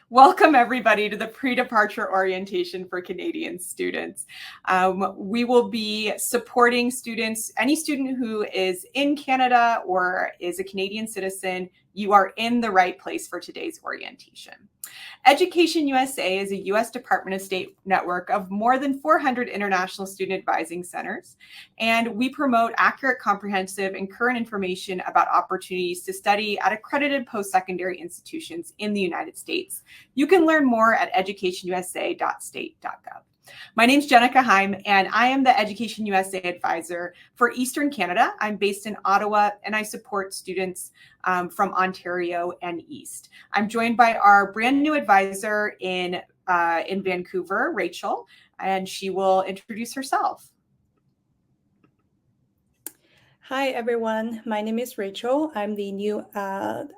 Welcome everybody to the pre-departure orientation for Canadian students. We will be supporting students, any student who is in Canada or is a Canadian citizen. You are in the right place for today's orientation. EducationUSA is a U.S. Department of State network of more than 400 international student advising centers, and we promote accurate, comprehensive, and current information about opportunities to study at accredited post-secondary institutions in the United States. You can learn more at educationusa.state.gov. My name is Jenica Heim, and I am the Education USA advisor for Eastern Canada. I'm based in Ottawa, and I support students from Ontario and East. I'm joined by our brand new advisor in Vancouver, Rachel, and she will introduce herself. Hi, everyone. My name is Rachel. I'm the new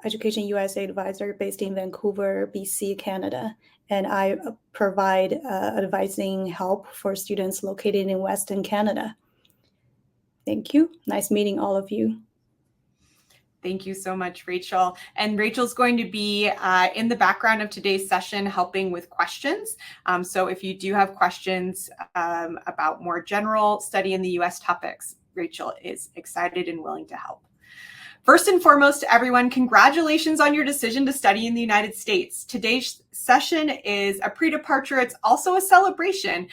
Education USA advisor based in Vancouver, BC, Canada. And I provide advising help for students located in Western Canada. Thank you. Nice meeting all of you. Thank you so much, Rachel. And Rachel's going to be in the background of today's session helping with questions. So if you do have questions about more general study in the US topics, Rachel is excited and willing to help. First and foremost, everyone, congratulations on your decision to study in the United States. Today's session is a pre-departure. It's also a celebration.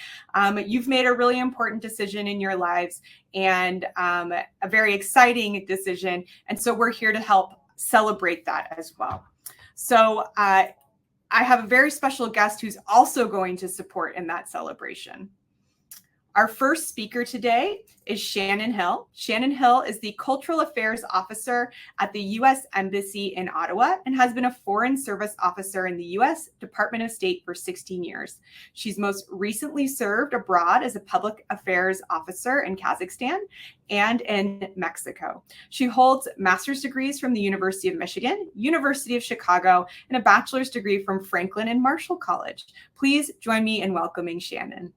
You've made a really important decision in your lives and a very exciting decision. And so we're here to help celebrate that as well. So I have a very special guest who's also going to support in that celebration. Our first speaker today is Shannon Hill. Shannon Hill is the Cultural Affairs Officer at the U.S. Embassy in Ottawa and has been a Foreign Service Officer in the U.S. Department of State for 16 years. She's most recently served abroad as a Public Affairs Officer in Kazakhstan and in Mexico. She holds master's degrees from the University of Michigan, University of Chicago, and a bachelor's degree from Franklin and Marshall College. Please join me in welcoming Shannon.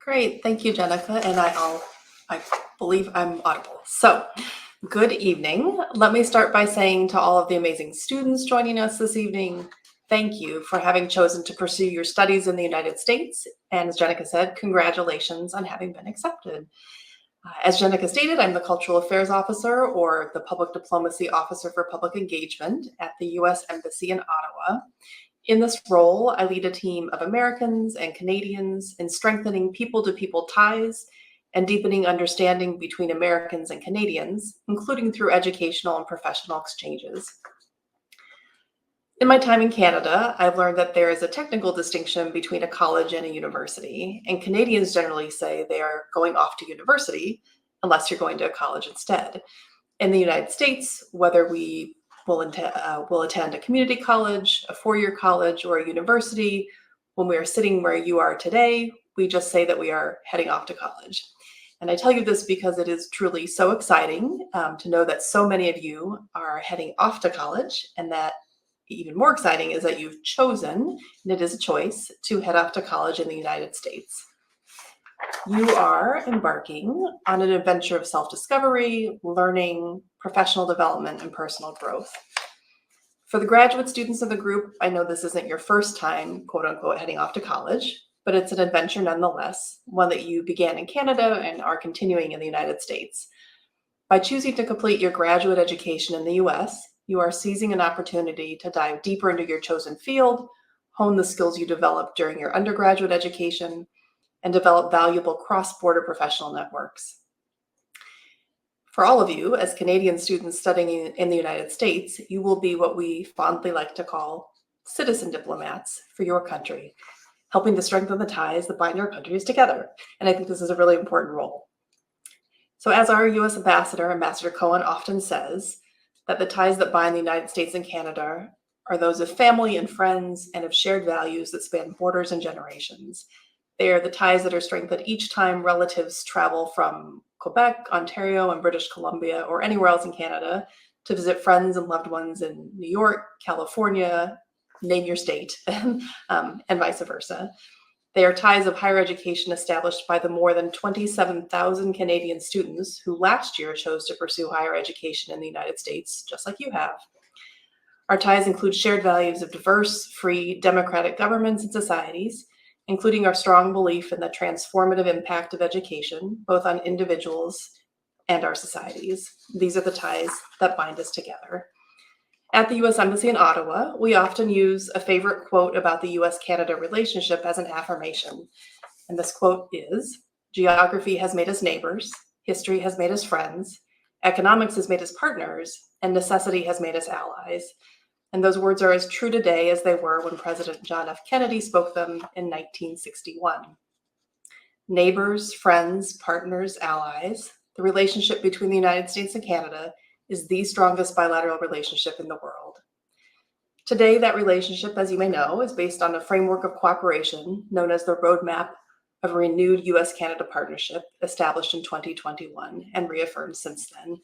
Great, thank you, Jenica, and I believe I'm audible. So, good evening. Let me start by saying to all of the amazing students joining us this evening, thank you for having chosen to pursue your studies in the United States. And as Jenica said, congratulations on having been accepted. As Jenica stated, I'm the Cultural Affairs Officer, or the Public Diplomacy Officer for Public Engagement at the U.S. Embassy in Ottawa. In this role, I lead a team of Americans and Canadians in strengthening people-to-people ties and deepening understanding between Americans and Canadians, including through educational and professional exchanges. In my time in Canada, I've learned that there is a technical distinction between a college and a university, and Canadians generally say they are going off to university unless you're going to a college instead. In the United States, whether we will attend a community college, a four-year college, or a university, when we are sitting where you are today, we just say that we are heading off to college. And I tell you this because it is truly so exciting to know that so many of you are heading off to college, and that even more exciting is that you've chosen, and it is a choice, to head off to college in the United States. You are embarking on an adventure of self-discovery, learning, professional development, and personal growth. For the graduate students of the group, I know this isn't your first time, quote unquote, heading off to college, but it's an adventure nonetheless, one that you began in Canada and are continuing in the United States. By choosing to complete your graduate education in the US, you are seizing an opportunity to dive deeper into your chosen field, hone the skills you developed during your undergraduate education, and develop valuable cross-border professional networks. For all of you, as Canadian students studying in the United States, you will be what we fondly like to call citizen diplomats for your country, helping to strengthen the ties that bind our countries together. And I think this is a really important role. So as our US Ambassador, Ambassador Cohen, often says, that the ties that bind the United States and Canada are those of family and friends and of shared values that span borders and generations. They are the ties that are strengthened each time relatives travel from Quebec, Ontario, and British Columbia, or anywhere else in Canada to visit friends and loved ones in New York, California, name your state, and vice versa. They are ties of higher education established by the more than 27,000 Canadian students who last year chose to pursue higher education in the United States, just like you have. Our ties include shared values of diverse, free, democratic governments and societies, including our strong belief in the transformative impact of education, both on individuals and our societies. These are the ties that bind us together. At the U.S. Embassy in Ottawa, we often use a favorite quote about the U.S.-Canada relationship as an affirmation. And this quote is, "Geography has made us neighbors, history has made us friends, economics has made us partners, and necessity has made us allies." And those words are as true today as they were when President John F. Kennedy spoke them in 1961. Neighbors, friends, partners, allies, the relationship between the United States and Canada is the strongest bilateral relationship in the world. Today, that relationship, as you may know, is based on a framework of cooperation known as the Roadmap of a Renewed U.S.-Canada Partnership, established in 2021 and reaffirmed since then.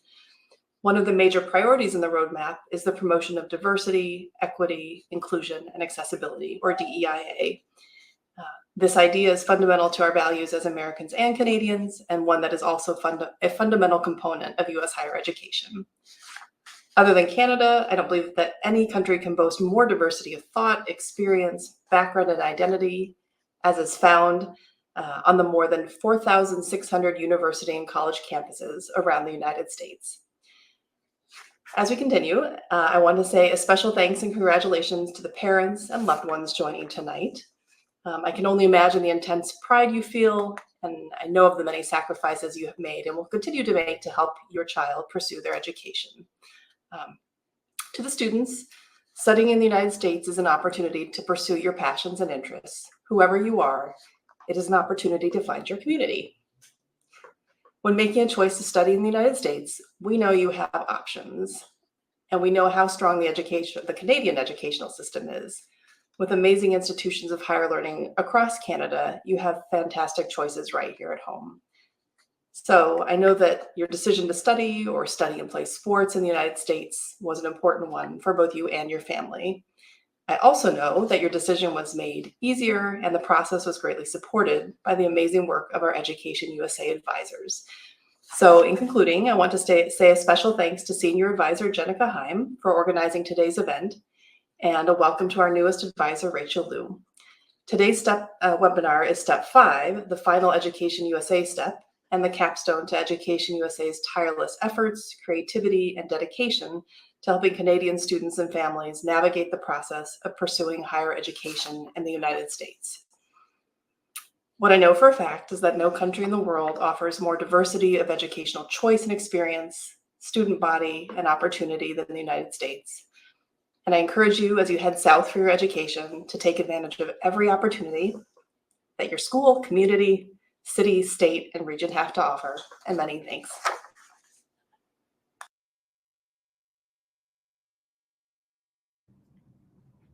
One of the major priorities in the roadmap is the promotion of diversity, equity, inclusion, and accessibility, or DEIA. This idea is fundamental to our values as Americans and Canadians, and one that is also a fundamental component of U.S. higher education. Other than Canada, I don't believe that any country can boast more diversity of thought, experience, background, and identity, as is found on the more than 4,600 university and college campuses around the United States. As we continue, I want to say a special thanks and congratulations to the parents and loved ones joining tonight. I can only imagine the intense pride you feel, and I know of the many sacrifices you have made and will continue to make to help your child pursue their education. To the students, studying in the United States is an opportunity to pursue your passions and interests. Whoever you are, it is an opportunity to find your community. When making a choice to study in the United States, we know you have options, and we know how strong the Canadian educational system is. With amazing institutions of higher learning across Canada, you have fantastic choices right here at home. So I know that your decision to study or study and play sports in the United States was an important one for both you and your family. I also know that your decision was made easier and the process was greatly supported by the amazing work of our EducationUSA advisors. So in concluding, I want to say a special thanks to Senior Advisor Jenica Heim for organizing today's event, and a welcome to our newest advisor, Rachel Liu. Today's webinar is Step 5, the final EducationUSA step, and the capstone to EducationUSA's tireless efforts, creativity, and dedication to helping Canadian students and families navigate the process of pursuing higher education in the United States. What I know for a fact is that no country in the world offers more diversity of educational choice and experience, student body, and opportunity than the United States. And I encourage you, as you head south for your education, to take advantage of every opportunity that your school, community, city, state, and region have to offer. And many thanks.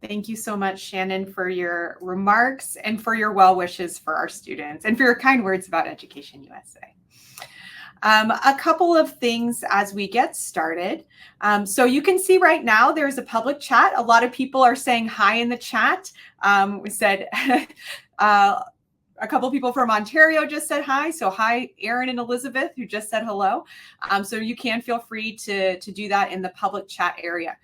Thank you so much, Shannon, for your remarks and for your well wishes for our students and for your kind words about EducationUSA. A couple of things as we get started. So you can see right now there's a public chat. A lot of people are saying hi in the chat. We said a couple of people from Ontario just said hi. So hi, Aaron and Elizabeth, who just said hello. So you can feel free to do that in the public chat area.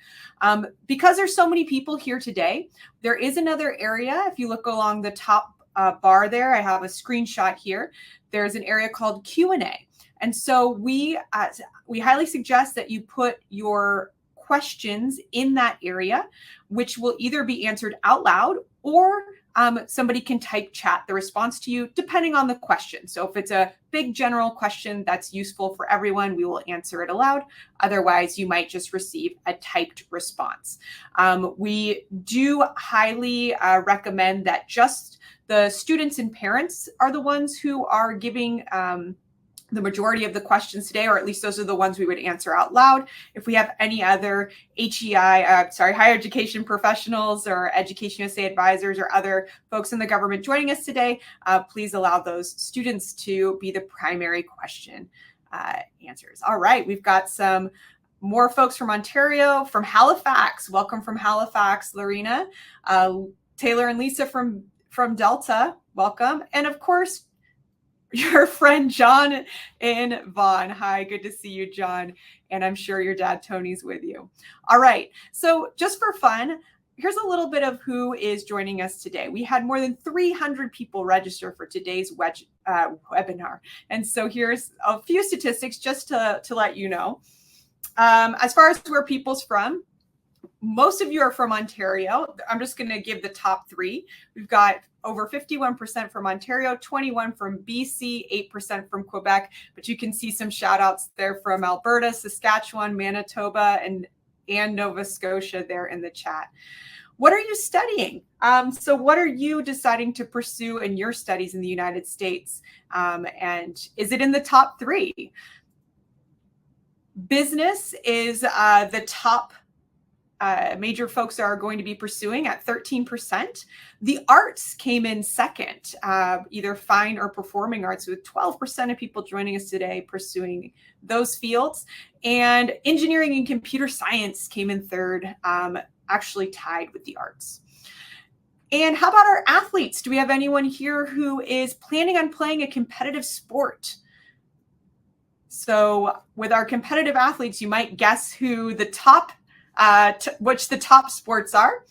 Because there's so many people here today, there is another area. If you look along the top bar there, I have a screenshot here. There's an area called Q&A. And so we highly suggest that you put your questions in that area, which will either be answered out loud or somebody can type chat the response to you, depending on the question. So if it's a big general question that's useful for everyone, we will answer it aloud. Otherwise, you might just receive a typed response. We do highly recommend that just the students and parents are the ones who are giving the majority of the questions today, or at least those are the ones we would answer out loud. If we have any other higher education professionals or EducationUSA advisors or other folks in the government joining us today, please allow those students to be the primary question answers. All right, we've got some more folks from Ontario, from Halifax. Welcome from Halifax, Lorena. Taylor and Lisa from Delta, welcome. And of course, your friend John and Vaughn. Hi, good to see you, John. And I'm sure your dad, Tony's with you. All right. So just for fun, here's a little bit of who is joining us today. We had more than 300 people register for today's webinar. And so here's a few statistics just to let you know. As far as where people's from, most of you are from Ontario. I'm just going to give the top three. We've got over 51% from Ontario, 21% from BC, 8% from Quebec, but you can see some shout outs there from Alberta, Saskatchewan, Manitoba, and Nova Scotia there in the chat. What are you studying? So what are you deciding to pursue in your studies in the United States? And is it in the top three? Business is the top major folks are going to be pursuing at 13%. The arts came in second, either fine or performing arts, with 12% of people joining us today pursuing those fields. And engineering and computer science came in third, actually tied with the arts. And how about our athletes? Do we have anyone here who is planning on playing a competitive sport? So with our competitive athletes, you might guess who the top which the top sports are.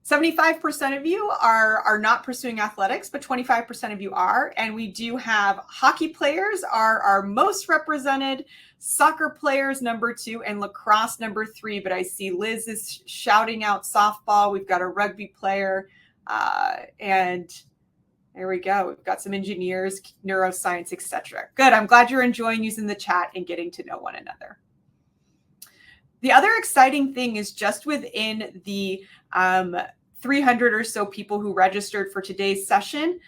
75% of you are not pursuing athletics, but 25% of you are. And we do have hockey players are our most represented, soccer players number 2, and lacrosse number 3. But I see Liz is shouting out softball. We've got a rugby player, and there we go. We've got some engineers, neuroscience, etc. Good. I'm glad you're enjoying using the chat and getting to know one another. The other exciting thing is just within the 300 or so people who registered for today's session,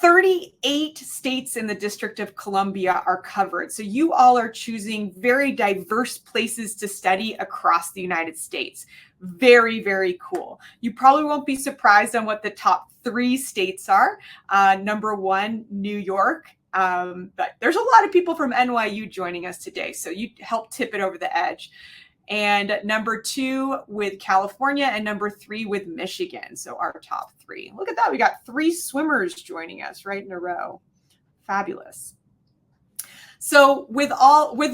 38 states in the District of Columbia are covered. So you all are choosing very diverse places to study across the United States. Very, very cool. You probably won't be surprised on what the top 3 states are. Number 1, New York. But there's a lot of people from NYU joining us today, so you help tip it over the edge. And number 2 with California, and number 3 with Michigan. So our top 3. Look at that. We got 3 swimmers joining us right in a row. Fabulous. So with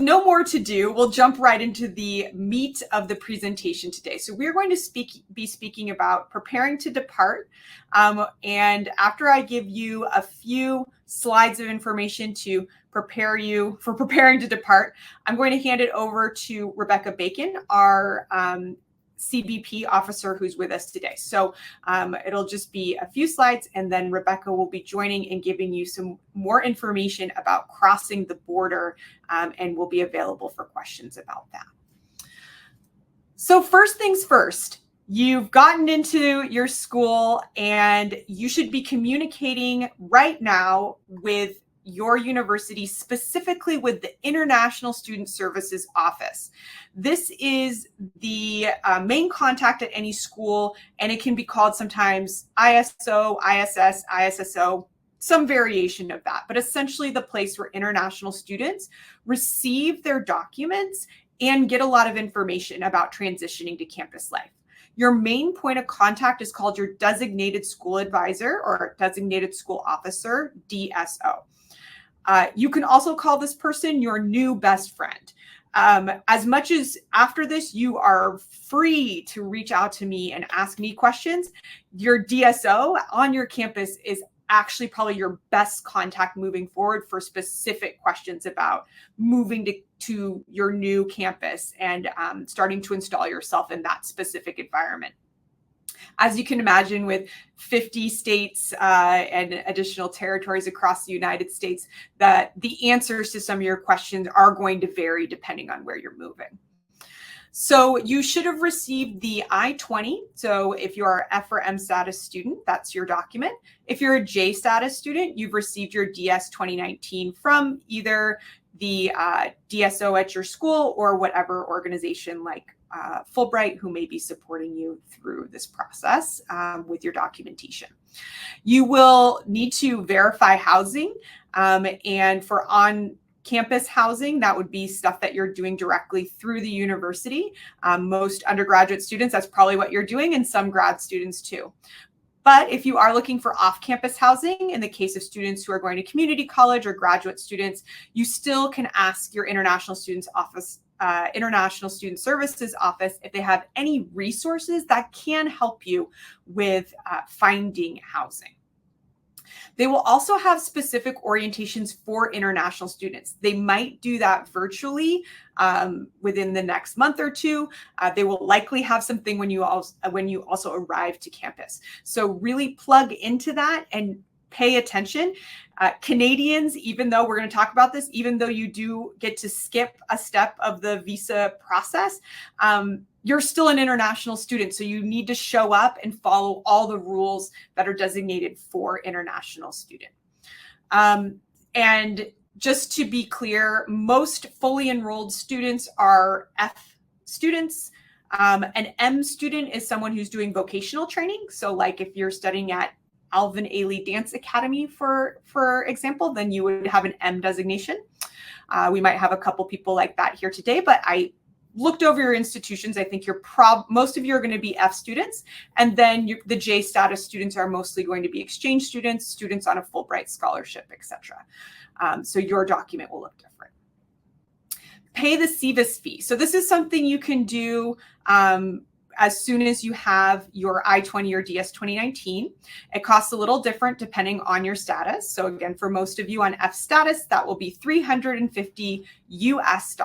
no more to do, we'll jump right into the meat of the presentation today. So we're going to be speaking about preparing to depart. And after I give you a few slides of information to prepare you for preparing to depart, I'm going to hand it over to Rebecca Bacon, our CBP officer who's with us today. So it'll just be a few slides, and then Rebecca will be joining and giving you some more information about crossing the border, and will be available for questions about that. So first things first, you've gotten into your school and you should be communicating right now with your university, specifically with the International Student Services Office. This is the main contact at any school, and it can be called sometimes ISO, ISS, ISSO, some variation of that, but essentially the place where international students receive their documents and get a lot of information about transitioning to campus life. Your main point of contact is called your designated school advisor or designated school officer, DSO. You can also call this person your new best friend. As much as after this, you are free to reach out to me and ask me questions, your DSO on your campus is actually probably your best contact moving forward for specific questions about moving to your new campus and starting to install yourself in that specific environment. As you can imagine, with 50 states and additional territories across the United States, that the answers to some of your questions are going to vary depending on where you're moving. So you should have received the I-20. So if you are F or M status student, that's your document. If you're a J status student, you've received your DS 2019 from either the DSO at your school or whatever organization like Fulbright, who may be supporting you through this process with your documentation. You will need to verify housing, and for on-campus housing, that would be stuff that you're doing directly through the university. Most undergraduate students, that's probably what you're doing, and some grad students too. But if you are looking for off-campus housing, in the case of students who are going to community college or graduate students, you still can ask your International Student Services Office if they have any resources that can help you with finding housing. They will also have specific orientations for international students. They might do that virtually within the next month or two. They will likely have something when you also arrive to campus. So really plug into that and pay attention. Canadians, even though we're going to talk about this, even though you do get to skip a step of the visa process, you're still an international student. So you need to show up and follow all the rules that are designated for international student. And just to be clear, most fully enrolled students are F students. An M student is someone who's doing vocational training. So like if you're studying at Alvin Ailey Dance Academy, for example, then you would have an M designation. We might have a couple people like that here today, but I looked over your institutions. I think most of you are going to be F students, and then the J status students are mostly going to be exchange students, students on a Fulbright scholarship, etc. So your document will look different. Pay the SEVIS fee. So this is something you can do as soon as you have your I-20 or DS 2019. It costs a little different depending on your status. So again, for most of you on F status, that will be $350 US,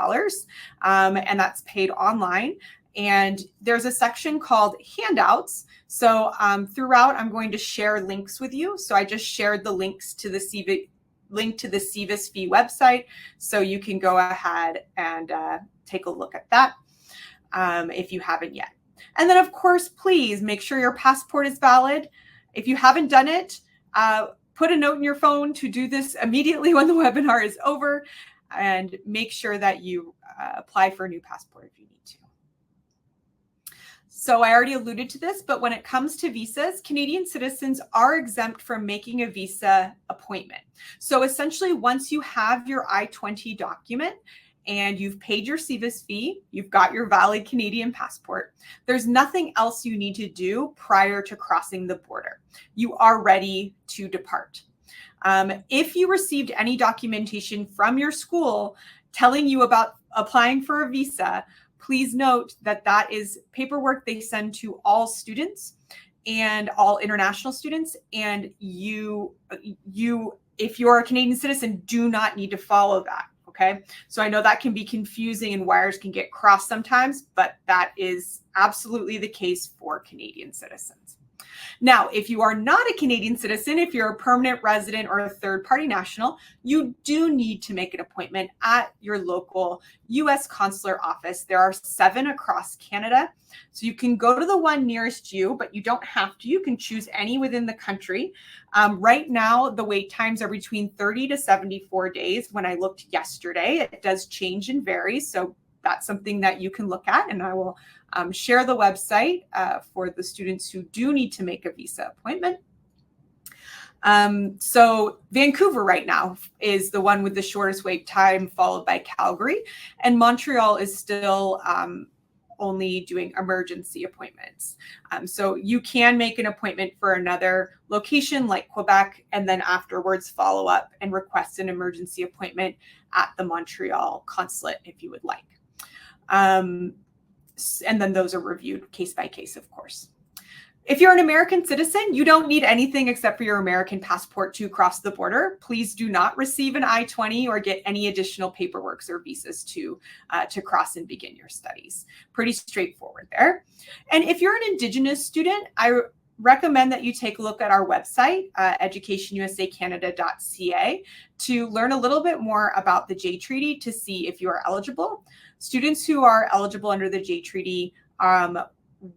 and that's paid online. And there's a section called handouts. So throughout, I'm going to share links with you. So I just shared the links to the SEVIS fee website. So you can go ahead and take a look at that if you haven't yet. And then, of course, please make sure your passport is valid. If you haven't done it, put a note in your phone to do this immediately when the webinar is over, and make sure that you apply for a new passport if you need to. So I already alluded to this, but when it comes to visas, Canadian citizens are exempt from making a visa appointment. So essentially, once you have your I-20 document, and you've paid your SEVIS fee, you've got your valid Canadian passport, there's nothing else you need to do prior to crossing the border. You are ready to depart. If you received any documentation from your school telling you about applying for a visa, please note that that is paperwork they send to all students and all international students, and you, if you're a Canadian citizen, do not need to follow that. Okay, so I know that can be confusing and wires can get crossed sometimes, but that is absolutely the case for Canadian citizens. Now, if you are not a Canadian citizen, if you're a permanent resident or a third-party national, you do need to make an appointment at your local U.S. consular office. There are 7 across Canada. So you can go to the one nearest you, but you don't have to. You can choose any within the country. Right now, the wait times are between 30 to 74 days. When I looked yesterday, it does change and vary. So that's something that you can look at, and I will share the website for the students who do need to make a visa appointment. So Vancouver right now is the one with the shortest wait time, followed by Calgary, and Montreal is still only doing emergency appointments. So you can make an appointment for another location like Quebec, and then afterwards follow up and request an emergency appointment at the Montreal consulate if you would like. And then those are reviewed case by case, of course. If you're an American citizen, you don't need anything except for your American passport to cross the border. Please do not receive an I-20 or get any additional paperwork or visas to cross and begin your studies. Pretty straightforward there. And if you're an Indigenous student, I recommend that you take a look at our website, educationusacanada.ca, to learn a little bit more about the J Treaty to see if you are eligible. Students who are eligible under the J Treaty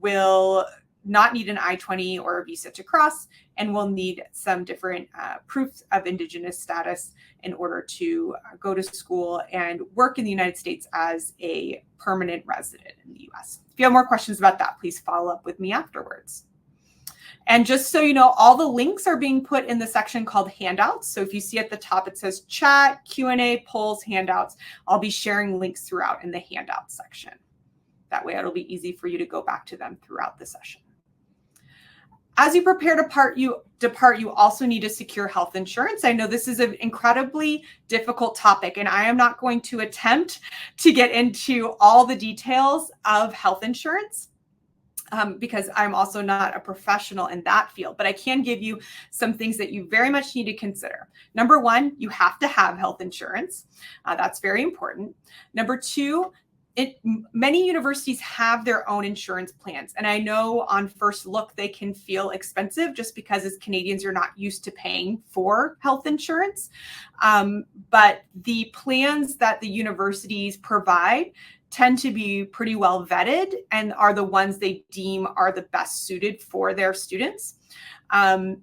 will not need an I-20 or a visa to cross, and will need some different proofs of Indigenous status in order to go to school and work in the United States as a permanent resident in the US. If you have more questions about that, please follow up with me afterwards. And just so you know, all the links are being put in the section called handouts. So if you see at the top, it says chat, Q&A, polls, handouts. I'll be sharing links throughout in the handouts section. That way it'll be easy for you to go back to them throughout the session. As you prepare to depart, you also need to secure health insurance. I know this is an incredibly difficult topic, and I am not going to attempt to get into all the details of health insurance because I'm also not a professional in that field, but I can give you some things that you very much need to consider. Number one, you have to have health insurance. That's very important. Number two, many universities have their own insurance plans. And I know on first look, they can feel expensive just because as Canadians, you're not used to paying for health insurance. But the plans that the universities provide tend to be pretty well vetted and are the ones they deem are the best suited for their students.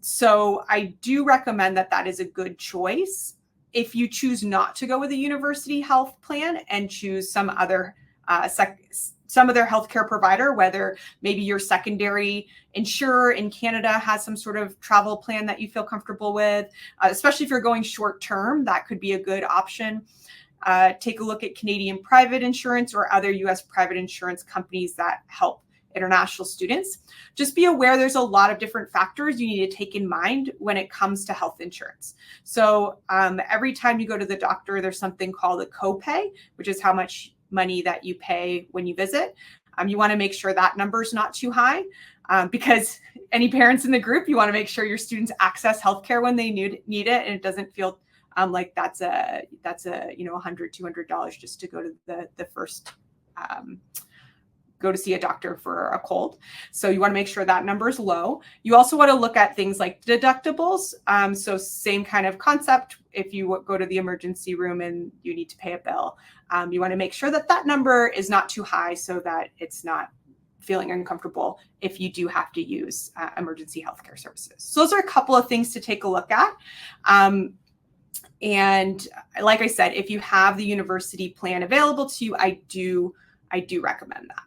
So I do recommend that is a good choice. If you choose not to go with a university health plan and choose some other healthcare provider, whether maybe your secondary insurer in Canada has some sort of travel plan that you feel comfortable with, especially if you're going short term, that could be a good option. Take a look at Canadian private insurance or other US private insurance companies that help international students. Just be aware there's a lot of different factors you need to take in mind when it comes to health insurance. So every time you go to the doctor, there's something called a copay, which is how much money that you pay when you visit. You want to make sure that number is not too high because any parents in the group, you want to make sure your students access healthcare when they need it, and it doesn't feel like that's a $100, $200 just to go to the first go to see a doctor for a cold. So you want to make sure that number is low. You also want to look at things like deductibles. So same kind of concept. If you go to the emergency room and you need to pay a bill, you want to make sure that number is not too high so that it's not feeling uncomfortable if you do have to use emergency healthcare services. So those are a couple of things to take a look at. And like I said, if you have the university plan available to you, I do recommend that.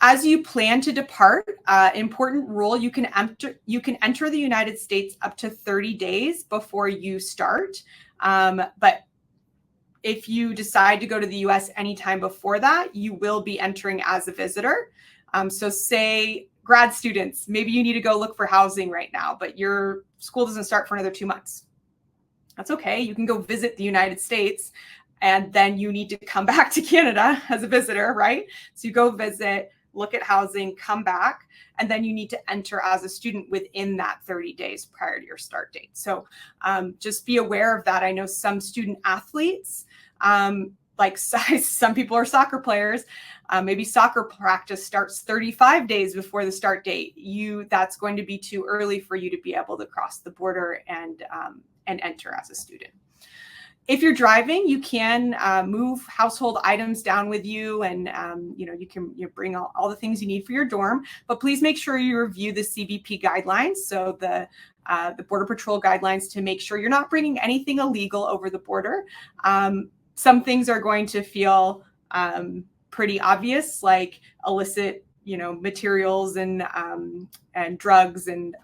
As you plan to depart, important rule, you can enter the United States up to 30 days before you start. But if you decide to go to the US anytime before that, you will be entering as a visitor. So say grad students, maybe you need to go look for housing right now, but your school doesn't start for another 2 months. That's okay. You can go visit the United States and then you need to come back to Canada as a visitor, right? So you go visit, look at housing, come back, and then you need to enter as a student within that 30 days prior to your start date. So just be aware of that. I know some student athletes, like some people are soccer players, maybe soccer practice starts 35 days before the start date. That's going to be too early for you to be able to cross the border and enter as a student. If you're driving, you can move household items down with you, and you can bring all the things you need for your dorm. But please make sure you review the CBP guidelines, so the Border Patrol guidelines, to make sure you're not bringing anything illegal over the border. Some things are going to feel pretty obvious, like illicit materials and drugs and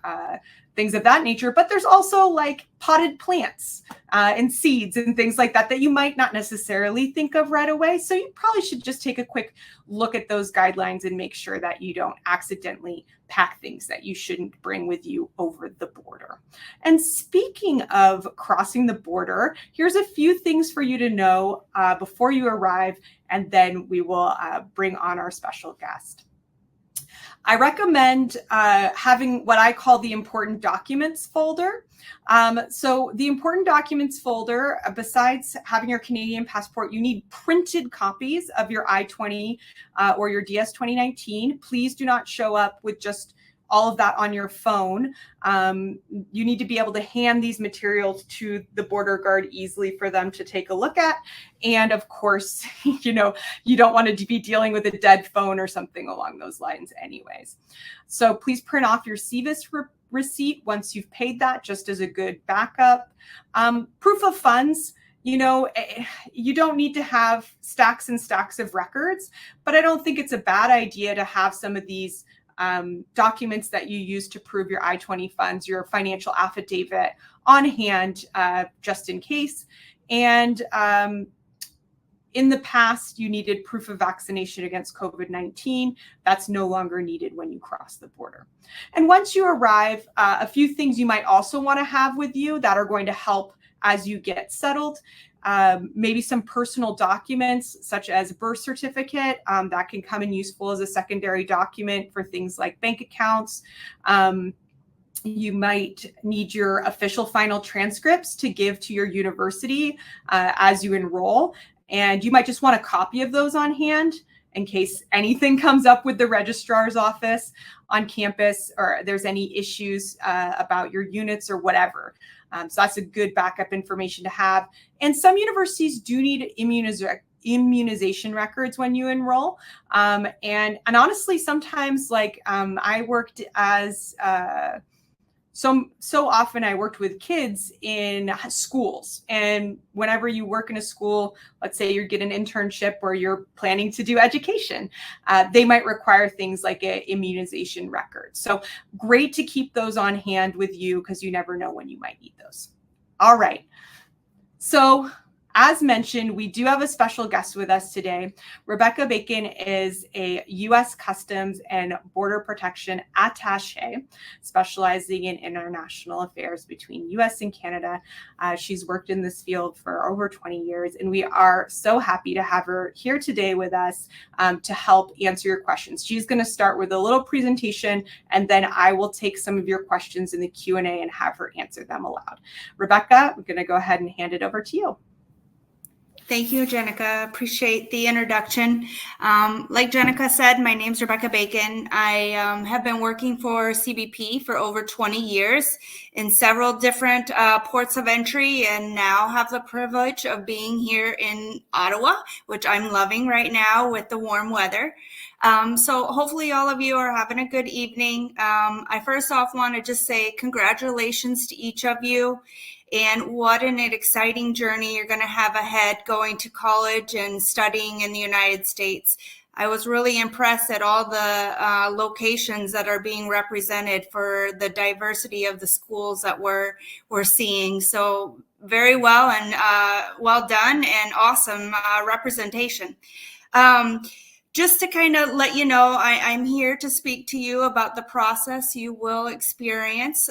things of that nature. But there's also like potted plants and seeds and things like that you might not necessarily think of right away. So you probably should just take a quick look at those guidelines and make sure that you don't accidentally pack things that you shouldn't bring with you over the border. And speaking of crossing the border, here's a few things for you to know before you arrive, and then we will bring on our special guest. I recommend having what I call the important documents folder. So the important documents folder, besides having your Canadian passport, you need printed copies of your I-20 or your DS 2019. Please do not show up with just all of that on your phone. You need to be able to hand these materials to the border guard easily for them to take a look at. And of course, you don't want to be dealing with a dead phone or something along those lines anyways. So please print off your CVIS receipt once you've paid that, just as a good backup. Proof of funds. You don't need to have stacks and stacks of records, but I don't think it's a bad idea to have some of these documents that you use to prove your I-20 funds, your financial affidavit on hand, just in case. And In the past, you needed proof of vaccination against COVID-19. That's no longer needed when you cross the border. And once you arrive, a few things you might also want to have with you that are going to help as you get settled. Maybe some personal documents such as birth certificate that can come in useful as a secondary document for things like bank accounts. You might need your official final transcripts to give to your university as you enroll. And you might just want a copy of those on hand in case anything comes up with the registrar's office on campus or there's any issues about your units or whatever. So that's a good backup information to have. And some universities do need immunization records when you enroll. And honestly, sometimes like I worked as so often I worked with kids in schools, and whenever you work in a school, let's say you get an internship or you're planning to do education, they might require things like an immunization record. So great to keep those on hand with you because you never know when you might need those. All right. So as mentioned, we do have a special guest with us today. Rebecca Bacon is a U.S. Customs and Border Protection attaché, specializing in international affairs between U.S. and Canada. She's worked in this field for over 20 years, and we are so happy to have her here today with us to help answer your questions. She's going to start with a little presentation, and then I will take some of your questions in the Q&A and have her answer them aloud. Rebecca, I'm going to go ahead and hand it over to you. Thank you, Jenica. Appreciate the introduction. Like Jenica said, my name's Rebecca Bacon. I have been working for CBP for over 20 years in several different ports of entry, and now have the privilege of being here in Ottawa, which I'm loving right now with the warm weather. So hopefully all of you are having a good evening. I first off want to just say congratulations to each of you. And what an exciting journey you're going to have ahead going to college and studying in the United States. I was really impressed at all the locations that are being represented for the diversity of the schools that we're seeing. So very well and well done and awesome representation. Just to kind of let you know, I'm here to speak to you about the process you will experience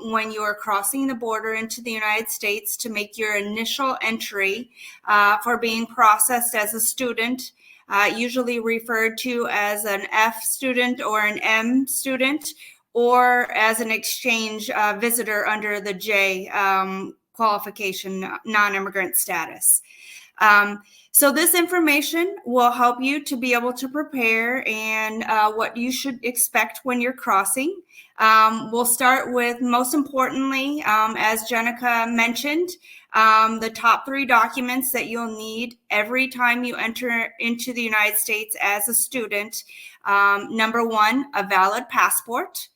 when you are crossing the border into the United States to make your initial entry for being processed as a student, usually referred to as an F student or an M student, or as an exchange visitor under the J qualification, non-immigrant status. So this information will help you to be able to prepare and what you should expect when you're crossing. We'll start with, most importantly, as Jenica mentioned, the top 3 documents that you'll need every time you enter into the United States as a student. Number 1, a valid passport.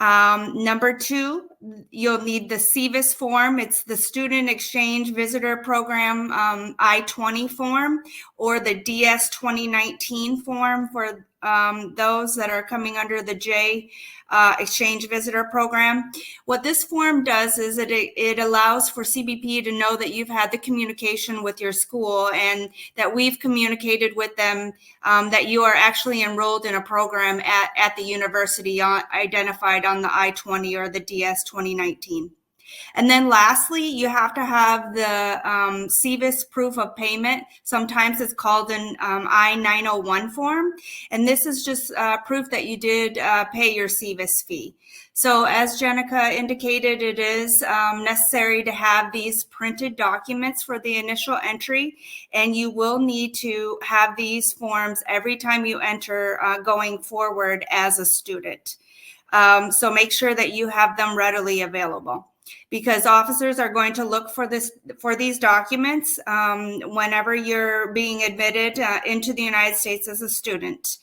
Number 2, you'll need the SEVIS form. It's the Student Exchange Visitor Program I-20 form, or the DS 2019 form for those that are coming under the J Exchange Visitor Program. What this form does is it allows for CBP to know that you've had the communication with your school and that we've communicated with them that you are actually enrolled in a program at the university identified on the I-20 or the DS 2019. And then lastly, you have to have the SEVIS proof of payment. Sometimes it's called an I-901 form. And this is just proof that you did pay your SEVIS fee. So as Jenica indicated, it is necessary to have these printed documents for the initial entry. And you will need to have these forms every time you enter going forward as a student. So make sure that you have them readily available, because officers are going to look for these documents whenever you're being admitted into the United States as a student.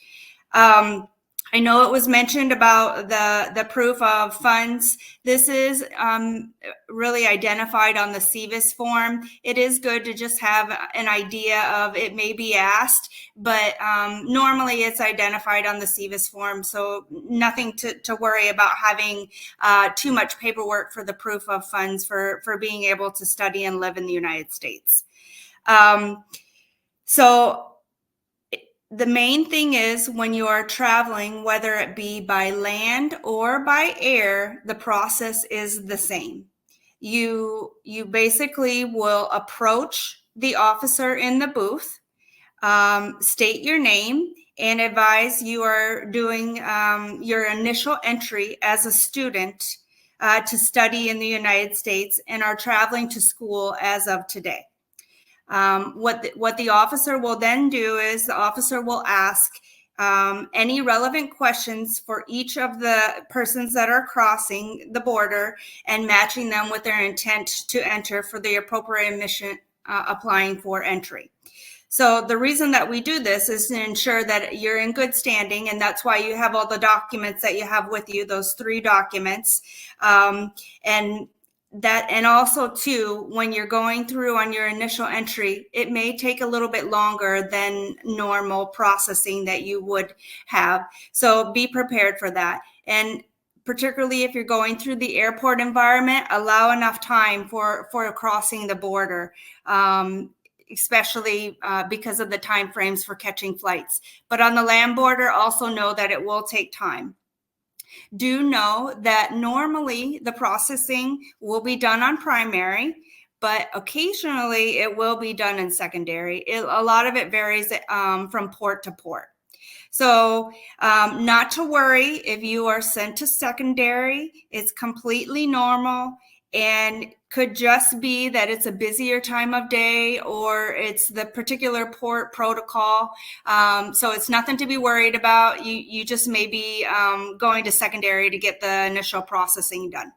I know it was mentioned about the proof of funds. This is really identified on the SEVIS form. It is good to just have an idea of it may be asked, but normally it's identified on the SEVIS form, so nothing to worry about having too much paperwork for the proof of funds for being able to study and live in the United States. So the main thing is when you are traveling, whether it be by land or by air, the process is the same. You basically will approach the officer in the booth, state your name, and advise you are doing your initial entry as a student to study in the United States and are traveling to school as of today. What the officer will then do is the officer will ask any relevant questions for each of the persons that are crossing the border and matching them with their intent to enter for the appropriate admission applying for entry. So the reason that we do this is to ensure that you're in good standing, and that's why you have all the documents that you have with you, those 3 documents. And also too, when you're going through on your initial entry, it may take a little bit longer than normal processing that you would have. So be prepared for that. And particularly if you're going through the airport environment, allow enough time for crossing the border, especially because of the time frames for catching flights. But on the land border, also know that it will take time. Do know that normally the processing will be done on primary, but occasionally it will be done in secondary. A lot of it varies from port to port. So not to worry if you are sent to secondary, it's completely normal and could just be that it's a busier time of day or it's the particular port protocol. So it's nothing to be worried about. You just may be going to secondary to get the initial processing done.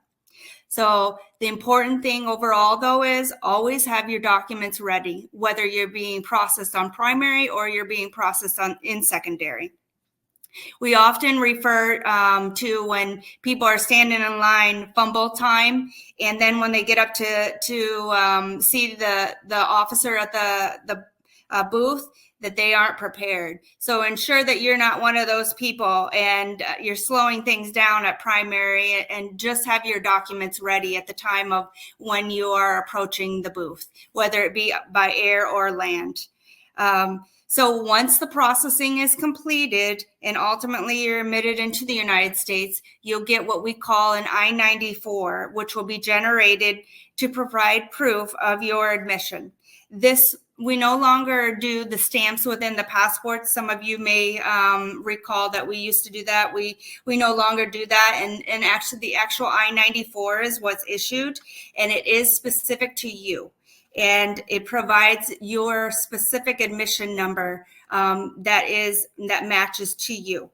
So the important thing overall, though, is always have your documents ready, whether you're being processed on primary or you're being processed in secondary. We often refer to when people are standing in line, fumble time, and then when they get up to see the officer at the booth, that they aren't prepared. So ensure that you're not one of those people and you're slowing things down at primary, and just have your documents ready at the time of when you are approaching the booth, whether it be by air or land. So once the processing is completed and ultimately you're admitted into the United States, you'll get what we call an I-94, which will be generated to provide proof of your admission. This, we no longer do the stamps within the passports. Some of you may recall that we used to do that. We no longer do that. And actually the actual I-94 is what's issued, and it is specific to you. And it provides your specific admission number that matches to you.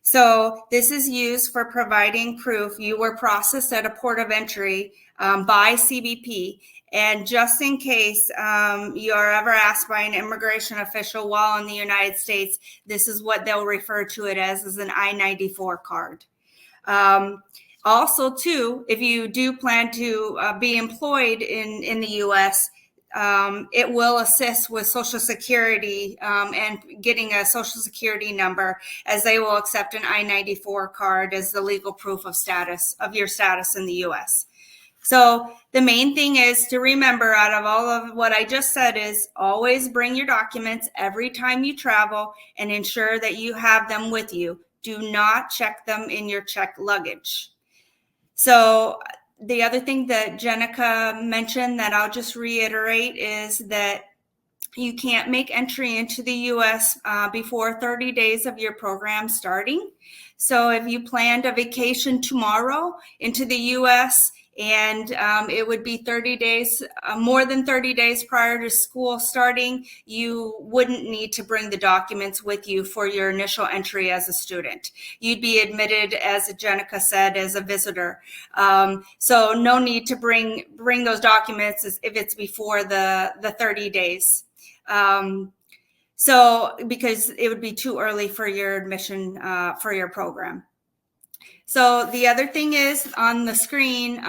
So this is used for providing proof you were processed at a port of entry by CBP. And just in case you are ever asked by an immigration official while in the United States, this is what they'll refer to it as an I-94 card. Also, too, if you do plan to be employed in the U.S., it will assist with Social Security and getting a Social Security number, as they will accept an I-94 card as the legal proof of status of your status in the U.S. So the main thing is to remember, out of all of what I just said, is always bring your documents every time you travel and ensure that you have them with you. Do not check them in your checked luggage. So the other thing that Jenica mentioned that I'll just reiterate is that you can't make entry into the U.S. Before 30 days of your program starting. So if you planned a vacation tomorrow into the U.S., and it would be 30 days, more than 30 days prior to school starting, you wouldn't need to bring the documents with you for your initial entry as a student. You'd be admitted, as Jenica said, as a visitor. So no need to bring those documents if it's before the 30 days. So because it would be too early for your admission for your program. So the other thing is on the screen,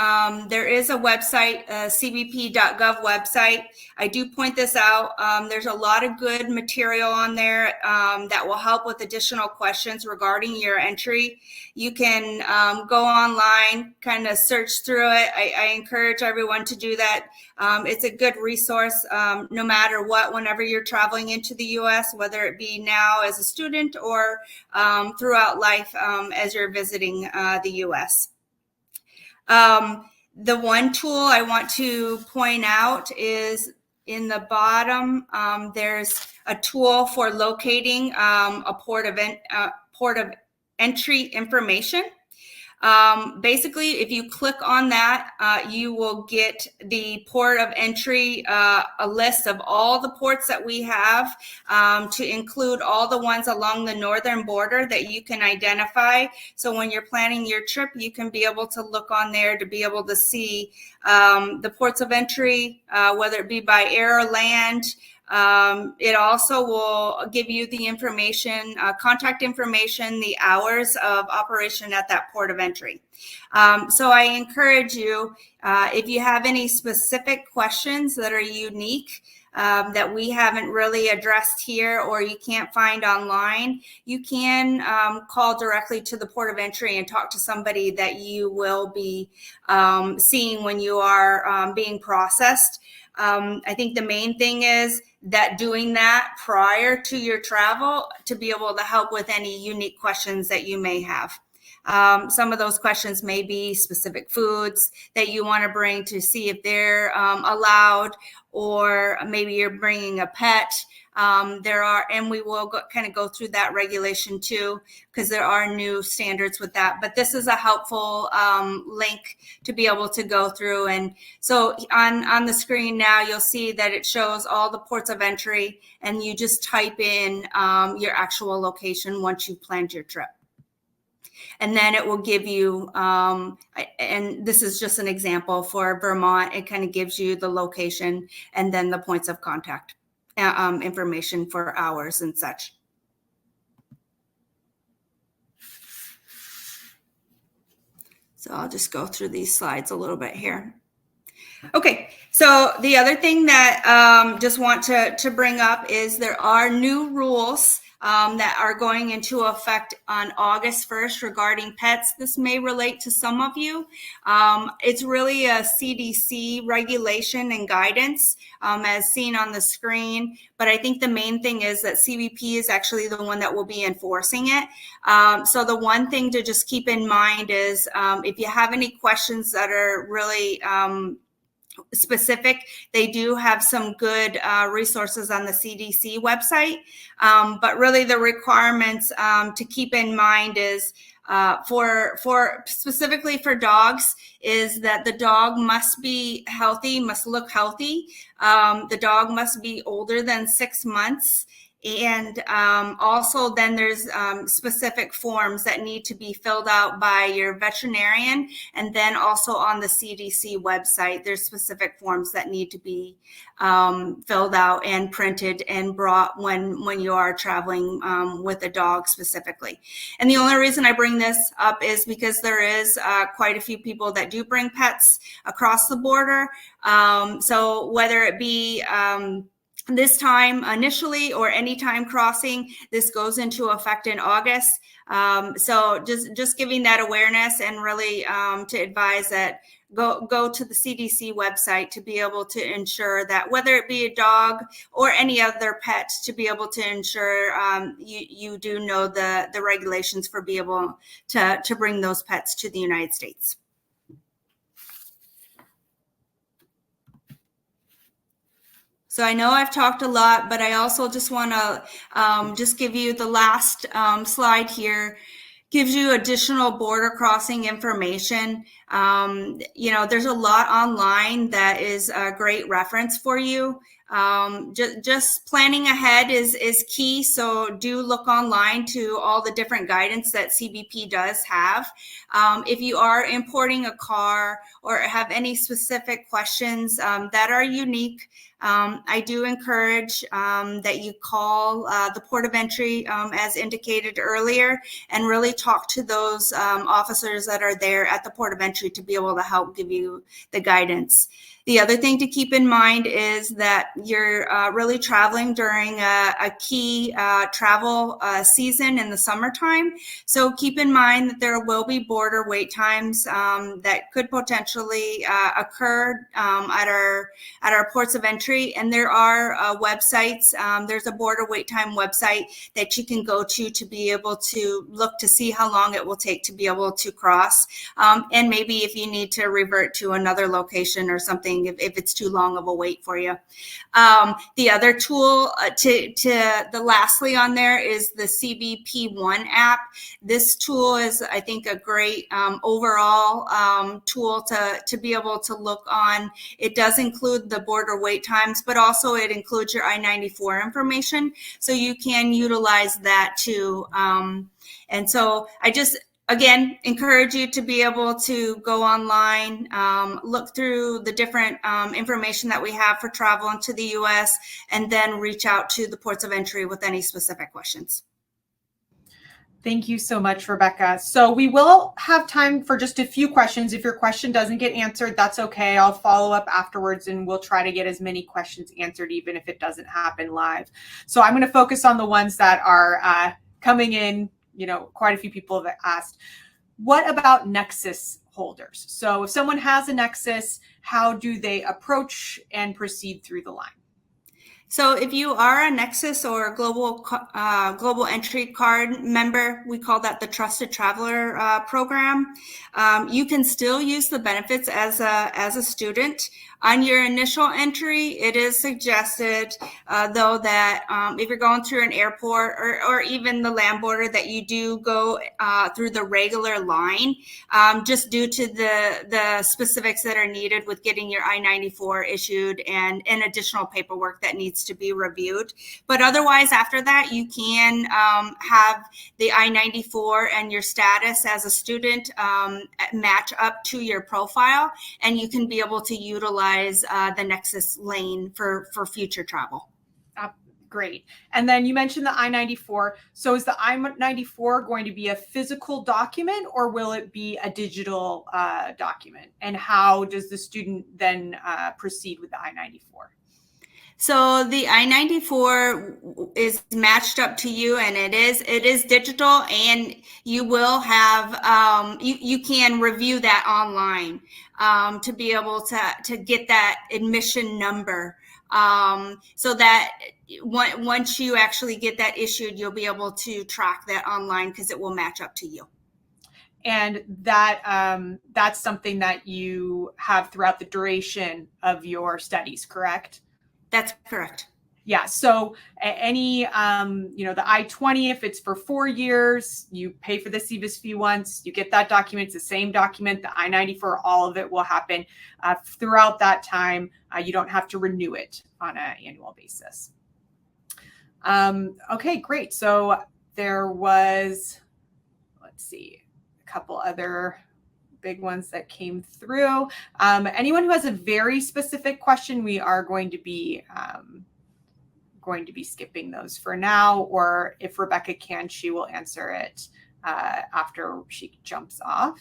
there is a website, cbp.gov website. I do point this out. There's a lot of good material on there that will help with additional questions regarding your entry. You can go online, kind of search through it. I encourage everyone to do that. It's a good resource no matter what, whenever you're traveling into the U.S., whether it be now as a student or throughout life as you're visiting the U.S. The one tool I want to point out is in the bottom, there's a tool for locating a port of entry information. Basically, if you click on that, you will get the port of entry, a list of all the ports that we have, to include all the ones along the northern border that you can identify. So when you're planning your trip, you can be able to look on there to be able to see the ports of entry, whether it be by air or land. It also will give you the information, contact information, the hours of operation at that port of entry. So I encourage you, if you have any specific questions that are unique, that we haven't really addressed here or you can't find online, you can call directly to the port of entry and talk to somebody that you will be seeing when you are being processed. I think the main thing is that doing that prior to your travel to be able to help with any unique questions that you may have. Some of those questions may be specific foods that you want to bring to see if they're allowed, or maybe you're bringing a pet. And we will kind of go through that regulation too, because there are new standards with that. But this is a helpful link to be able to go through. And so on the screen now, you'll see that it shows all the ports of entry, and you just type in your actual location once you've planned your trip. And then it will give you, and this is just an example for Vermont, it kind of gives you the location and then the points of contact information for hours and such. So I'll just go through these slides a little bit here. Okay, so the other thing that just want to bring up is there are new rules that are going into effect on August 1st regarding pets. This may relate to some of you. It's really a CDC regulation and guidance as seen on the screen, but I think the main thing is that CBP is actually the one that will be enforcing it. So the one thing to just keep in mind is if you have any questions that are really specific, they do have some good resources on the CDC website, but really the requirements to keep in mind is for specifically for dogs is that the dog must be healthy, must look healthy. The dog must be older than 6 months. And also then there's specific forms that need to be filled out by your veterinarian. And then also on the CDC website, there's specific forms that need to be filled out and printed and brought when you are traveling with a dog specifically. And the only reason I bring this up is because there is quite a few people that do bring pets across the border. So whether it be this time initially or any time crossing, this goes into effect in August. So just giving that awareness and really to advise that go to the CDC website to be able to ensure that whether it be a dog or any other pet, to be able to ensure you do know the regulations for be able to bring those pets to the United States. So I know I've talked a lot, but I also just want to just give you the last slide here. Gives you additional border crossing information. You know, there's a lot online that is a great reference for you. Just planning ahead is key. So do look online to all the different guidance that CBP does have. If you are importing a car or have any specific questions that are unique, I do encourage that you call the port of entry, as indicated earlier, and really talk to those officers that are there at the port of entry to be able to help give you the guidance. The other thing to keep in mind is that you're really traveling during a key travel season in the summertime. So keep in mind that there will be border wait times that could potentially occur at our ports of entry. And there are websites. There's a border wait time website that you can go to be able to look to see how long it will take to be able to cross. And maybe if you need to revert to another location or something, if it's too long of a wait for you. The other tool lastly on there is the CBP1 app. This tool is, I think, a great overall tool to be able to look on. It does include the border wait times, but also it includes your I-94 information. So you can utilize that too. And so I just, again, encourage you to be able to go online, look through the different information that we have for travel into the U.S., and then reach out to the ports of entry with any specific questions. Thank you so much, Rebecca. So we will have time for just a few questions. If your question doesn't get answered, that's okay. I'll follow up afterwards and we'll try to get as many questions answered, even if it doesn't happen live. So I'm going to focus on the ones that are coming in. Quite a few people have asked, what about Nexus holders? So if someone has a Nexus, how do they approach and proceed through the line? So if you are a Nexus or a global entry card member, we call that the Trusted Traveler program. You can still use the benefits as a student. On your initial entry, it is suggested, though, that if you're going through an airport or even the land border, that you do go through the regular line, just due to the specifics that are needed with getting your I-94 issued and additional paperwork that needs to be reviewed. But otherwise, after that, you can have the I-94 and your status as a student match up to your profile, and you can be able to utilize the Nexus lane for future travel. Great. And then you mentioned the I-94. So is the I-94 going to be a physical document or will it be a digital document? And how does the student then proceed with the I-94? So the I-94 is matched up to you, and it is digital, and you will have you can review that online to be able to get that admission number, so that once you actually get that issued, you'll be able to track that online because it will match up to you. And that's something that you have throughout the duration of your studies, correct? That's correct. Yeah. So any, the I-20, if it's for 4 years, you pay for the CVIS fee once, you get that document. It's the same document. The I-94, all of it will happen throughout that time. You don't have to renew it on an annual basis. Okay, great. So there was, let's see, a couple other big ones that came through. Anyone who has a very specific question, we are going to be skipping those for now, or if Rebecca can, she will answer it after she jumps off.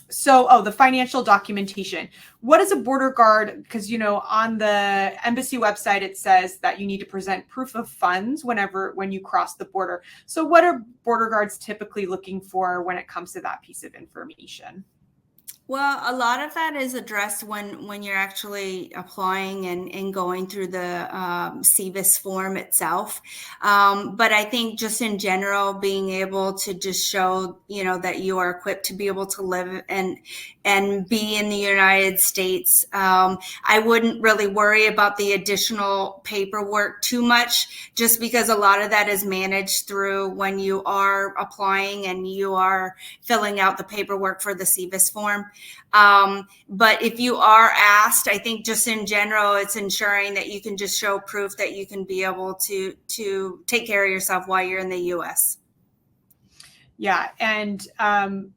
So, the financial documentation. What is a border guard? Because, on the embassy website, it says that you need to present proof of funds when you cross the border. So what are border guards typically looking for when it comes to that piece of information? Well, a lot of that is addressed when you're actually applying and going through the CVIS form itself. But I think just in general, being able to just show, that you are equipped to be able to live and be in the United States. I wouldn't really worry about the additional paperwork too much, just because a lot of that is managed through when you are applying and you are filling out the paperwork for the CVIS form. But if you are asked, I think just in general, it's ensuring that you can just show proof that you can be able to take care of yourself while you're in the U.S. Yeah. And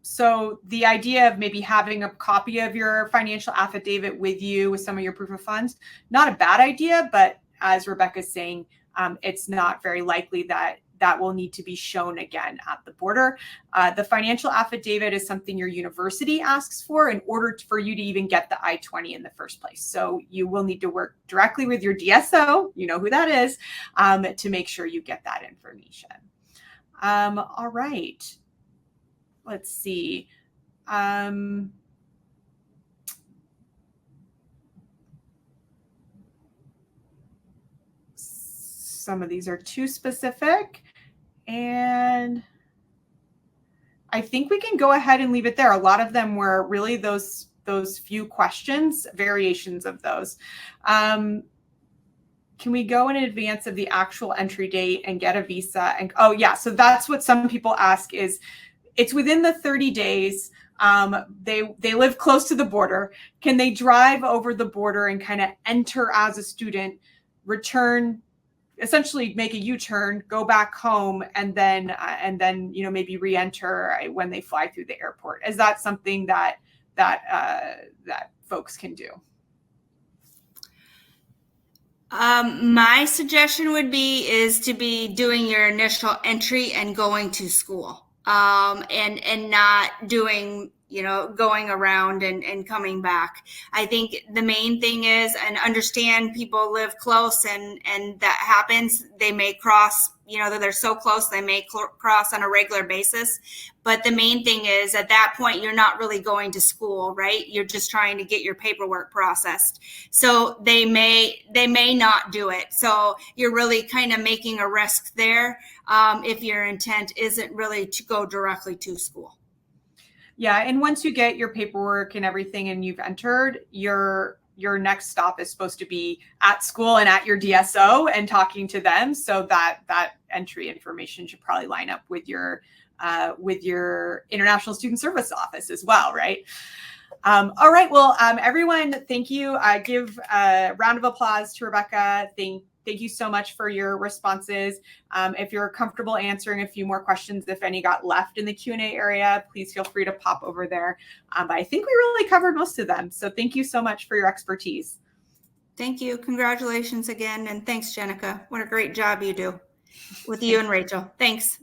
so the idea of maybe having a copy of your financial affidavit with you with some of your proof of funds, not a bad idea, but as Rebecca's saying, it's not very likely that that will need to be shown again at the border. The financial affidavit is something your university asks for in order for you to even get the I-20 in the first place. So you will need to work directly with your DSO, you know who that is, to make sure you get that information. All right. Let's see. Some of these are too specific, and I think we can go ahead and leave it there. A lot of them were really those few questions, variations of those. Can we go in advance of the actual entry date and get a visa? And oh yeah, so that's what some people ask is, it's within the 30 days. They live close to the border. Can they drive over the border and kind of enter as a student, return, essentially make a U-turn, go back home, and then maybe re-enter when they fly through the airport? Is that something that folks can do? My suggestion would be to be doing your initial entry and going to school, and not doing, going around and coming back. I think the main thing is, and understand people live close, and that happens. They may cross, they're so close, they may cross on a regular basis. But the main thing is, at that point, you're not really going to school, right? You're just trying to get your paperwork processed. So they may not do it. So you're really kind of making a risk there, if your intent isn't really to go directly to school. Yeah, and once you get your paperwork and everything and you've entered, your next stop is supposed to be at school and at your DSO and talking to them. So that entry information should probably line up with your International Student Service Office as well, right? All right, well, everyone, thank you. I give a round of applause to Rebecca. Thank you so much for your responses. If you're comfortable answering a few more questions, if any got left in the Q&A area, please feel free to pop over there. But I think we really covered most of them. So thank you so much for your expertise. Thank you. Congratulations again. And thanks, Jenica. What a great job you do with you and Rachel. Thanks.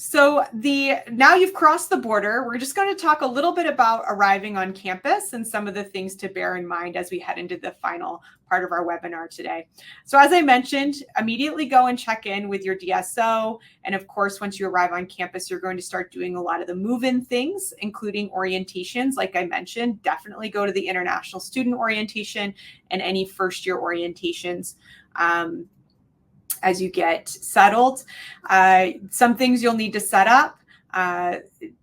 So now you've crossed the border, we're just going to talk a little bit about arriving on campus and some of the things to bear in mind as we head into the final part of our webinar today. So as I mentioned, immediately go and check in with your DSO. And of course, once you arrive on campus, you're going to start doing a lot of the move-in things, including orientations. Like I mentioned, definitely go to the International Student Orientation and any first-year orientations as you get settled. Some things you'll need to set up.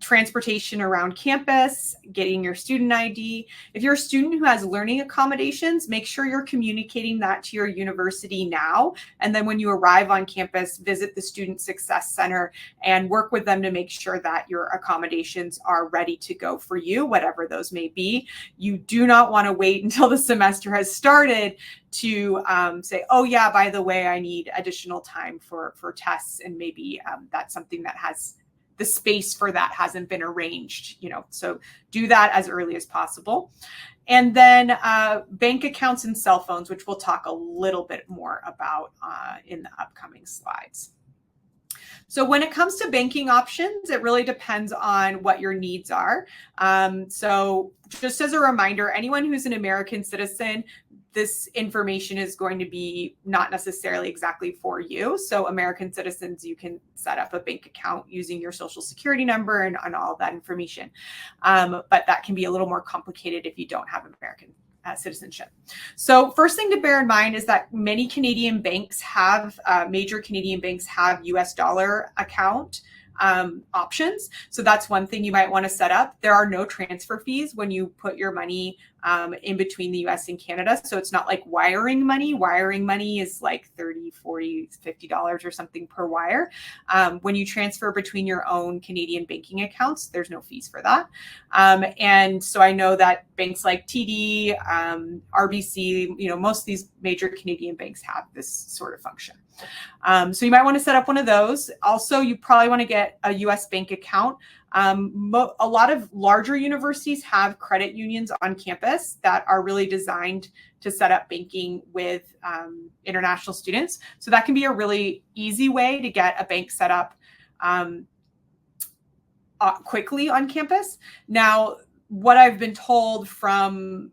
Transportation around campus, getting your student ID. If you're a student who has learning accommodations, make sure you're communicating that to your university now. And then when you arrive on campus, visit the Student Success Center and work with them to make sure that your accommodations are ready to go for you, whatever those may be. You do not want to wait until the semester has started to say, oh yeah, by the way, I need additional time for tests, and maybe that's something that has the space for that hasn't been arranged, so do that as early as possible. And then bank accounts and cell phones, which we'll talk a little bit more about in the upcoming slides. So when it comes to banking options, it really depends on what your needs are. So just as a reminder, anyone who's an American citizen, this information is going to be not necessarily exactly for you. So American citizens, you can set up a bank account using your social security number and all of that information. But that can be a little more complicated if you don't have American citizenship. So first thing to bear in mind is that many Canadian banks have, major Canadian banks have US dollar account options. So that's one thing you might want to set up. There are no transfer fees when you put your money in between the US and Canada. So it's not like wiring money. Wiring money is like $30, $40, $50 or something per wire. When you transfer between your own Canadian banking accounts, there's no fees for that. And so I know that banks like TD, RBC, most of these major Canadian banks have this sort of function. So you might want to set up one of those. Also, you probably want to get a US bank account. A lot of larger universities have credit unions on campus that are really designed to set up banking with international students. So that can be a really easy way to get a bank set up quickly on campus. Now, what I've been told from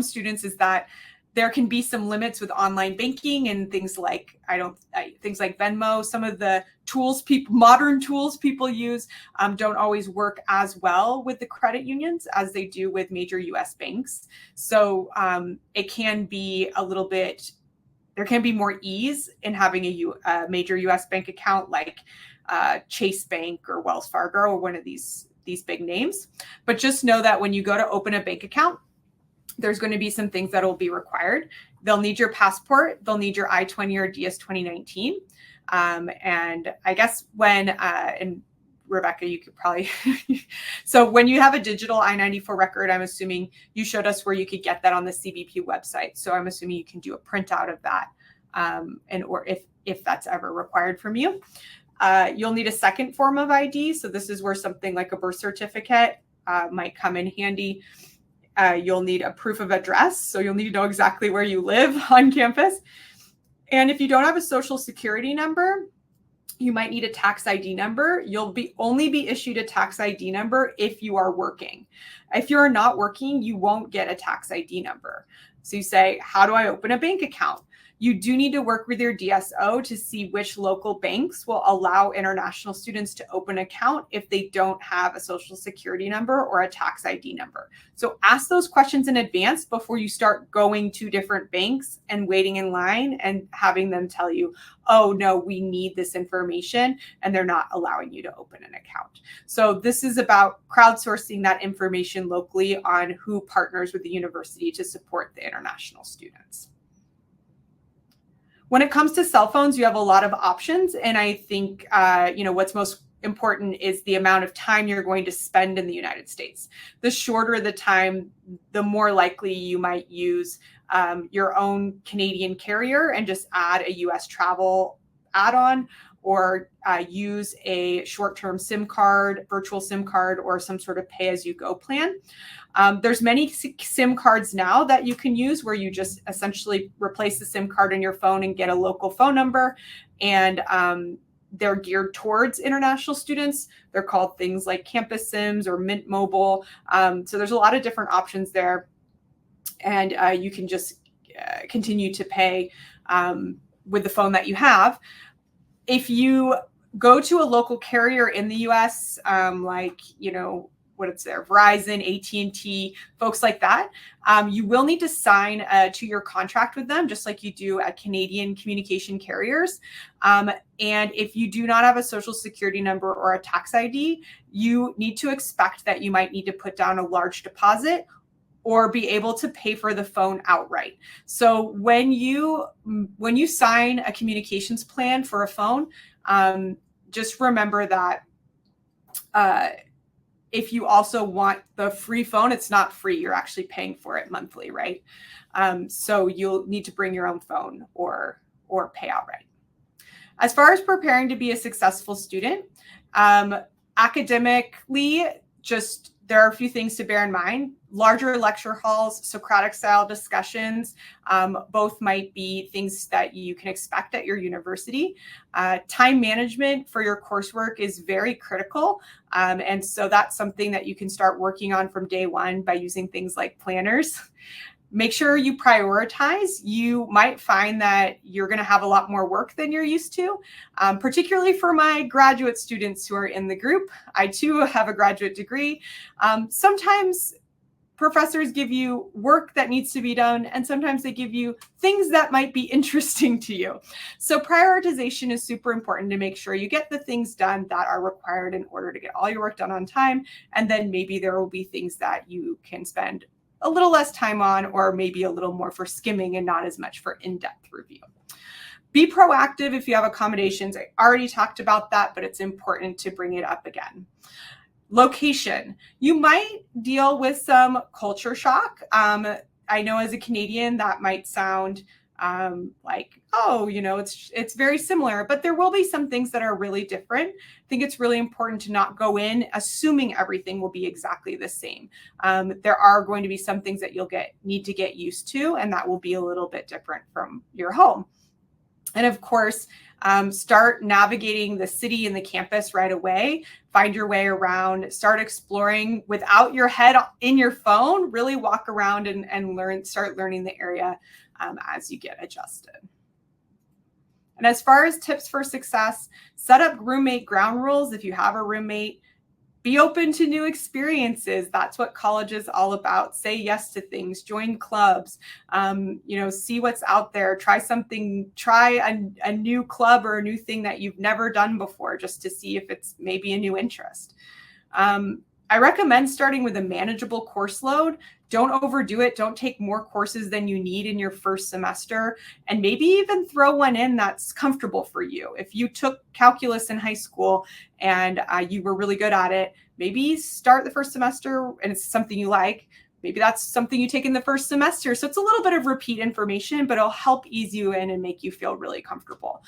students is that there can be some limits with online banking and things like things like Venmo. Some of the modern tools people use don't always work as well with the credit unions as they do with major U.S. banks. So it can be there can be more ease in having a major U.S. bank account like Chase Bank or Wells Fargo or one of these big names. But just know that when you go to open a bank account, there's going to be some things that will be required. They'll need your passport. They'll need your I-20 or DS 2019. And I guess and Rebecca, you could probably, so when you have a digital I-94 record, I'm assuming you showed us where you could get that on the CBP website. So I'm assuming you can do a printout of that, or if that's ever required from you. You'll need a second form of ID. So this is where something like a birth certificate might come in handy. You'll need a proof of address. So you'll need to know exactly where you live on campus. And if you don't have a social security number, you might need a tax ID number. You'll only be issued a tax ID number if you are working. If you're not working, you won't get a tax ID number. So you say, how do I open a bank account? You do need to work with your DSO to see which local banks will allow international students to open an account if they don't have a social security number or a tax ID number. So ask those questions in advance before you start going to different banks and waiting in line and having them tell you, oh no, we need this information, and they're not allowing you to open an account. So this is about crowdsourcing that information locally on who partners with the university to support the international students. When it comes to cell phones, you have a lot of options. And I think, what's most important is the amount of time you're going to spend in the United States. The shorter the time, the more likely you might use your own Canadian carrier and just add a US travel add-on, or use a short-term SIM card, virtual SIM card, or some sort of pay-as-you-go plan. There's many SIM cards now that you can use where you just essentially replace the SIM card in your phone and get a local phone number. And they're geared towards international students. They're called things like Campus SIMs or Mint Mobile. So there's a lot of different options there. And you can just continue to pay with the phone that you have. If you go to a local carrier in the US, Verizon, AT&T, folks like that, you will need to sign a 2-year contract with them, just like you do at Canadian communication carriers. And if you do not have a social security number or a tax ID, you need to expect that you might need to put down a large deposit or be able to pay for the phone outright. So when you sign a communications plan for a phone, just remember that if you also want the free phone, it's not free. You're actually paying for it monthly, right? So you'll need to bring your own phone or pay outright. As far as preparing to be a successful student, academically, there are a few things to bear in mind. Larger lecture halls, Socratic style discussions, both might be things that you can expect at your university. Time management for your coursework is very critical. And so that's something that you can start working on from day one by using things like planners. Make sure you prioritize. You might find that you're going to have a lot more work than you're used to, particularly for my graduate students who are in the group. I too have a graduate degree. Sometimes professors give you work that needs to be done, and sometimes they give you things that might be interesting to you. So prioritization is super important to make sure you get the things done that are required in order to get all your work done on time. And then maybe there will be things that you can spend a little less time on, or maybe a little more for skimming and not as much for in-depth review. Be proactive if you have accommodations. I already talked about that, but it's important to bring it up again. Location. You might deal with some culture shock. I know as a Canadian that might sound like, oh, it's very similar, but there will be some things that are really different. I think it's really important to not go in assuming everything will be exactly the same. There are going to be some things that you'll need to get used to, and that will be a little bit different from your home. And of course, start navigating the city and the campus right away. Find your way around, start exploring without your head in your phone, really walk around and start learning the area as you get adjusted. And as far as tips for success, set up roommate ground rules if you have a roommate. Be open to new experiences. That's what college is all about. Say yes to things, join clubs, see what's out there, try a new club or a new thing that you've never done before, just to see if it's maybe a new interest. I recommend starting with a manageable course load. Don't overdo it. Don't take more courses than you need in your first semester, and maybe even throw one in that's comfortable for you. If you took calculus in high school and you were really good at it, maybe start the first semester and it's something you like. Maybe that's something you take in the first semester. So it's a little bit of repeat information, but it'll help ease you in and make you feel really comfortable.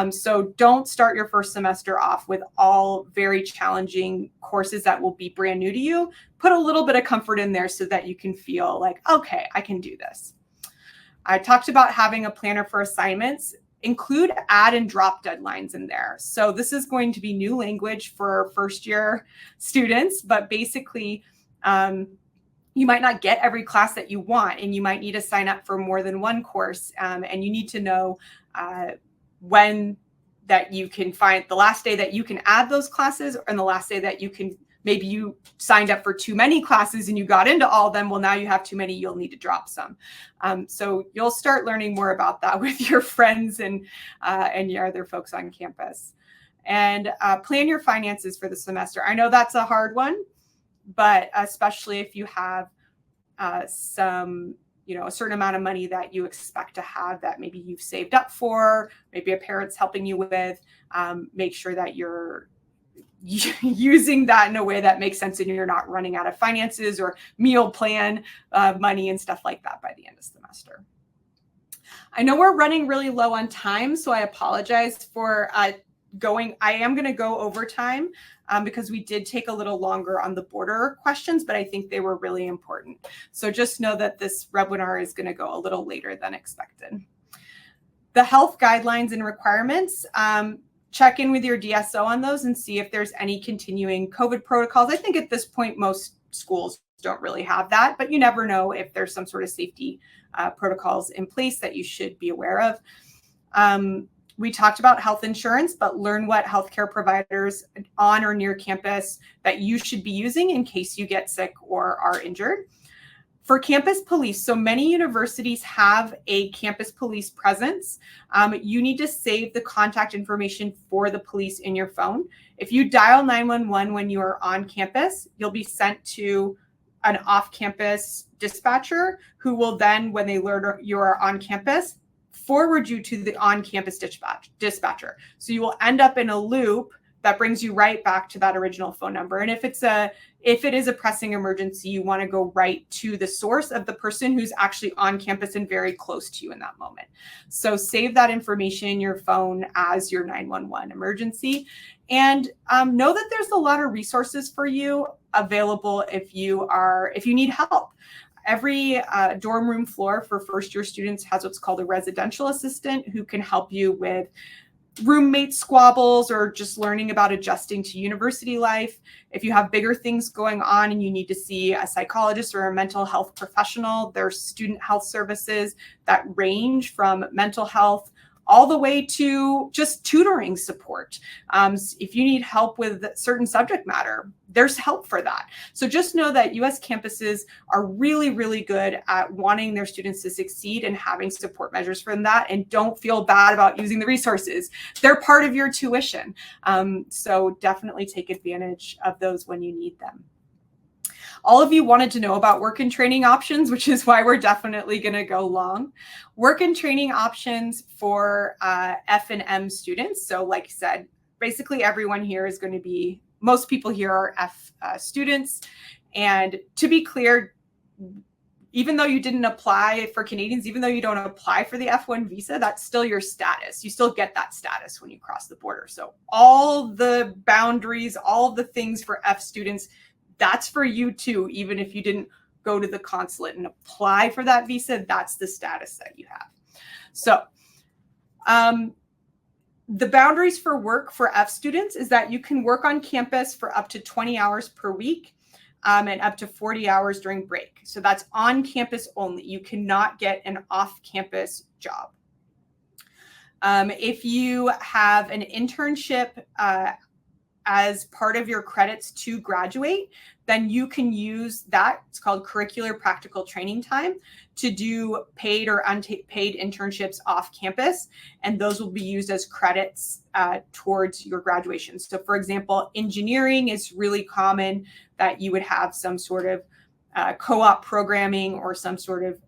So don't start your first semester off with all very challenging courses that will be brand new to you. Put a little bit of comfort in there so that you can feel like, okay, I can do this. I talked about having a planner for assignments. Include add and drop deadlines in there. So this is going to be new language for first year students, but basically, you might not get every class that you want, and you might need to sign up for more than one course. And you need to know when that you can find the last day that you can add those classes, and the last day that you can, maybe you signed up for too many classes and you got into all of them. Well, now you have too many, you'll need to drop some. So you'll start learning more about that with your friends and your other folks on campus. And plan your finances for the semester. I know that's a hard one, but especially if you have a certain amount of money that you expect to have that maybe you've saved up for, maybe a parent's helping you with, make sure that you're using that in a way that makes sense and you're not running out of finances or meal plan money and stuff like that by the end of the semester. I know we're running really low on time, so I apologize for I am going to go over time because we did take a little longer on the border questions, but I think they were really important. So just know that this webinar is going to go a little later than expected. The health guidelines and requirements, check in with your DSO on those and see if there's any continuing COVID protocols. I think at this point, most schools don't really have that, but you never know if there's some sort of safety protocols in place that you should be aware of. We talked about health insurance, but learn what healthcare providers on or near campus that you should be using in case you get sick or are injured. For campus police, so many universities have a campus police presence. You need to save the contact information for the police in your phone. If you dial 911 when you are on campus, you'll be sent to an off-campus dispatcher who will then, when they learn you are on campus, forward you to the on-campus dispatcher. So you will end up in a loop that brings you right back to that original phone number. And if it is a pressing emergency, you want to go right to the source of the person who's actually on campus and very close to you in that moment. So save that information in your phone as your 911 emergency. And know that there's a lot of resources for you available if you need help. Every dorm room floor for first year students has what's called a residential assistant who can help you with roommate squabbles or just learning about adjusting to university life. If you have bigger things going on and you need to see a psychologist or a mental health professional, there's student health services that range from mental health all the way to just tutoring support. If you need help with certain subject matter, there's help for that. So just know that US campuses are really, really good at wanting their students to succeed and having support measures for that. And don't feel bad about using the resources. They're part of your tuition. So definitely take advantage of those when you need them. All of you wanted to know about work and training options, which is why we're definitely going to go long. Work and training options for F&M students. So like I said, basically everyone here is going to be, most people here are F students. And to be clear, even though you didn't apply for Canadians, even though you don't apply for the F1 visa, that's still your status. You still get that status when you cross the border. So all the boundaries, all the things for F students, that's for you too. Even if you didn't go to the consulate and apply for that visa, that's the status that you have. So the boundaries for work for F students is that you can work on campus for up to 20 hours per week. And up to 40 hours during break. So that's on campus only. You cannot get an off-campus job. If you have an internship as part of your credits to graduate, then you can use that. It's called curricular practical training time to do paid or unpaid internships off campus. And those will be used as credits towards your graduation. So for example, engineering is really common that you would have some sort of co-op programming or some sort of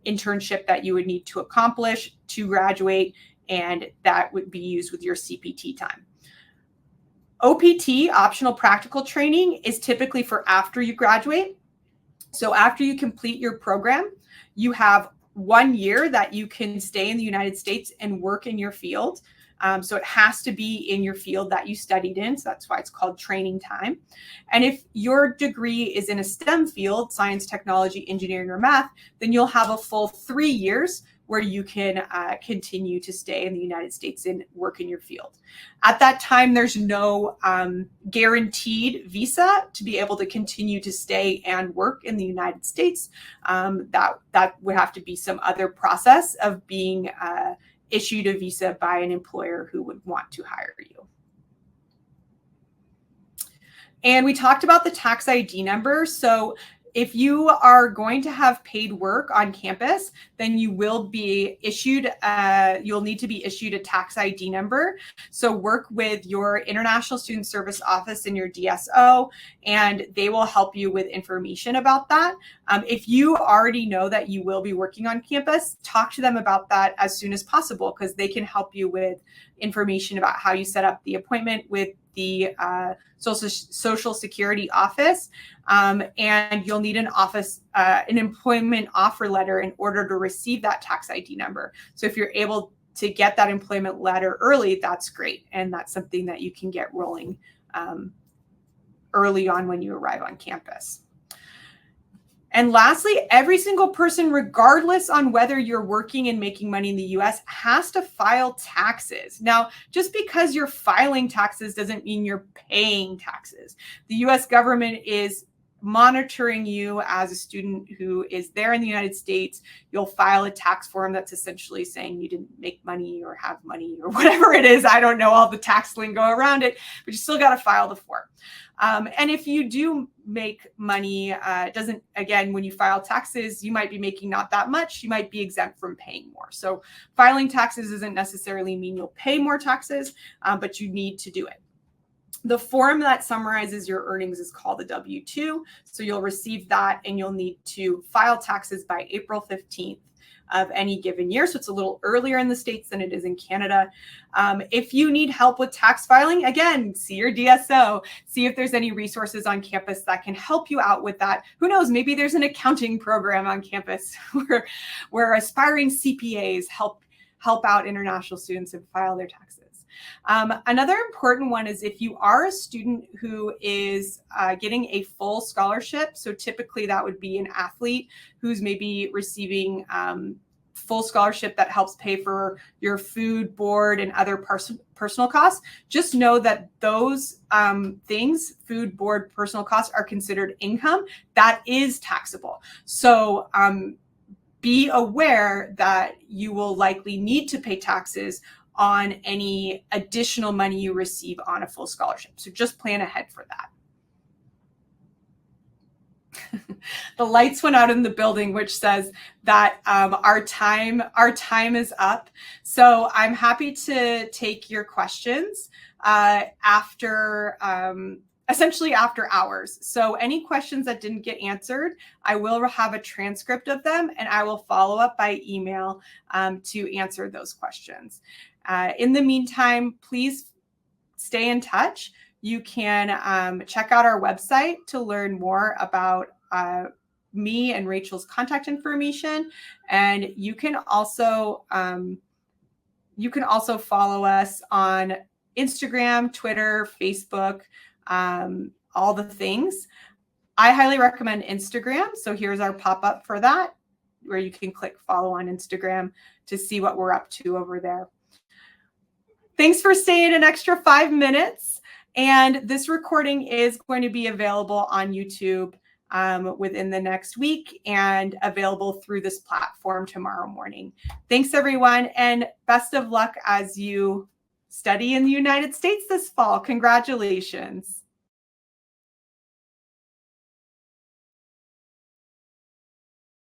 internship that you would need to accomplish to graduate. And that would be used with your CPT time. OPT, optional practical training, is typically for after you graduate. So after you complete your program, you have 1 year that you can stay in the United States and work in your field. So it has to be in your field that you studied in. So that's why it's called training time. And if your degree is in a STEM field, science, technology, engineering, or math, then you'll have a full 3 years where you can continue to stay in the United States and work in your field. At that time, there's no guaranteed visa to be able to continue to stay and work in the United States. That would have to be some other process of being issued a visa by an employer who would want to hire you. And we talked about the tax ID number. So if you are going to have paid work on campus, then you will be issued, you'll need to be issued a tax ID number. So work with your International Student Service Office and your DSO, and they will help you with information about that. If you already know that you will be working on campus, talk to them about that as soon as possible, because they can help you with information about how you set up the appointment with the Social Security office, and you'll need an employment offer letter in order to receive that tax ID number. So if you're able to get that employment letter early, that's great, and that's something that you can get rolling early on when you arrive on campus. And lastly, every single person, regardless on whether you're working and making money in the US, has to file taxes. Now, just because you're filing taxes doesn't mean you're paying taxes. The US government is monitoring you as a student who is there in the United States. You'll file a tax form that's essentially saying you didn't make money or have money or whatever it is. I don't know all the tax lingo around it, but you still got to file the form. And if you do make money, again, when you file taxes, you might be making not that much. You might be exempt from paying more. So filing taxes doesn't necessarily mean you'll pay more taxes, but you need to do it. The form that summarizes your earnings is called a W-2. So you'll receive that, and you'll need to file taxes by April 15th of any given year. So it's a little earlier in the States than it is in Canada. If you need help with tax filing, again, see your DSO, see if there's any resources on campus that can help you out with that. Who knows, maybe there's an accounting program on campus where aspiring CPAs help out international students and file their taxes. Another important one is if you are a student who is getting a full scholarship, so typically that would be an athlete who's maybe receiving full scholarship that helps pay for your food, board, and other personal costs, just know that those things, food, board, personal costs, are considered income. That is taxable. So be aware that you will likely need to pay taxes on any additional money you receive on a full scholarship. So just plan ahead for that. The lights went out in the building, which says that our time is up. So I'm happy to take your questions essentially after hours. So any questions that didn't get answered, I will have a transcript of them, and I will follow up by email to answer those questions. In the meantime, please stay in touch. You can check out our website to learn more about me and Rachel's contact information, and you can also follow us on Instagram, Twitter, Facebook, all the things. I highly recommend Instagram. So here's our pop-up for that, where you can click follow on Instagram to see what we're up to over there. Thanks for staying an extra 5 minutes. And this recording is going to be available on YouTube within the next week and available through this platform tomorrow morning. Thanks, everyone, and best of luck as you study in the United States this fall. Congratulations.